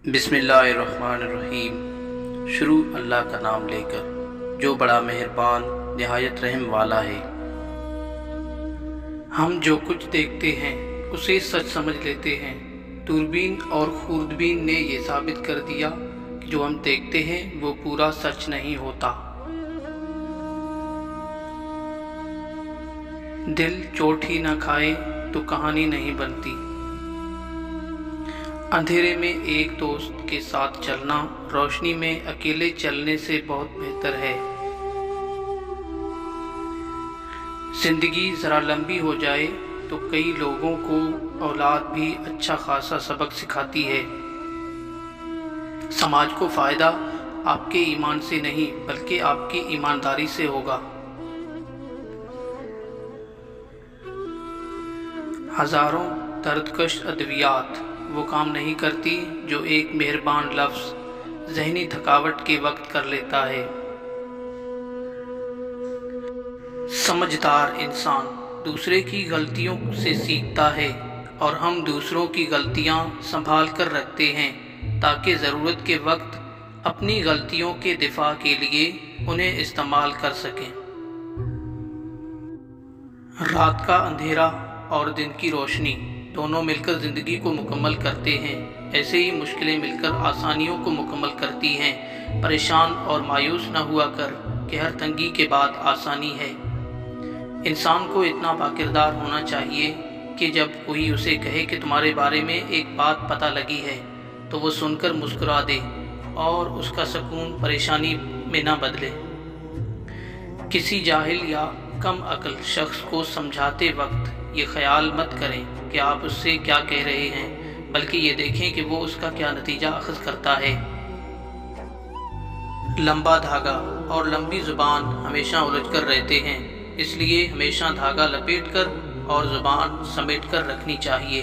बिस्मिल्लाहिर्रहमानिर्रहीम। शुरू अल्लाह का नाम लेकर जो बड़ा मेहरबान निहायत रहम वाला है। हम जो कुछ देखते हैं उसे सच समझ लेते हैं। दूरबीन और खुर्दबीन ने ये साबित कर दिया कि जो हम देखते हैं वो पूरा सच नहीं होता। दिल चोट ही न खाए तो कहानी नहीं बनती। अंधेरे में एक दोस्त के साथ चलना रोशनी में अकेले चलने से बहुत बेहतर है। जिंदगी ज़रा लंबी हो जाए तो कई लोगों को औलाद भी अच्छा खासा सबक सिखाती है। समाज को फ़ायदा आपके ईमान से नहीं बल्कि आपकी ईमानदारी से होगा। हज़ारों दर्दकश अद्वियात वो काम नहीं करती जो एक मेहरबान लफ्ज़ ज़हनी थकावट के वक्त कर लेता है। समझदार इंसान दूसरे की गलतियों से सीखता है और हम दूसरों की गलतियां संभाल कर रखते हैं ताकि ज़रूरत के वक्त अपनी गलतियों के दिफा के लिए उन्हें इस्तेमाल कर सकें। रात का अंधेरा और दिन की रोशनी दोनों मिलकर ज़िंदगी को मुकम्मल करते हैं। ऐसे ही मुश्किलें मिलकर आसानियों को मुकम्मल करती हैं। परेशान और मायूस न हुआ कर कि हर तंगी के बाद आसानी है। इंसान को इतना बाकिरदार होना चाहिए कि जब कोई उसे कहे कि तुम्हारे बारे में एक बात पता लगी है तो वो सुनकर मुस्कुरा दे और उसका सुकून परेशानी में न बदले। किसी जाहिल या कम अक्ल शख्स को समझाते वक्त ये ख्याल मत करें कि आप उससे क्या कह रहे हैं, बल्कि ये देखें कि वो उसका क्या नतीजा अखज़ करता है। लंबा धागा और लंबी ज़ुबान हमेशा उलझ कर रहते हैं, इसलिए हमेशा धागा लपेट कर और ज़ुबान समेट कर रखनी चाहिए।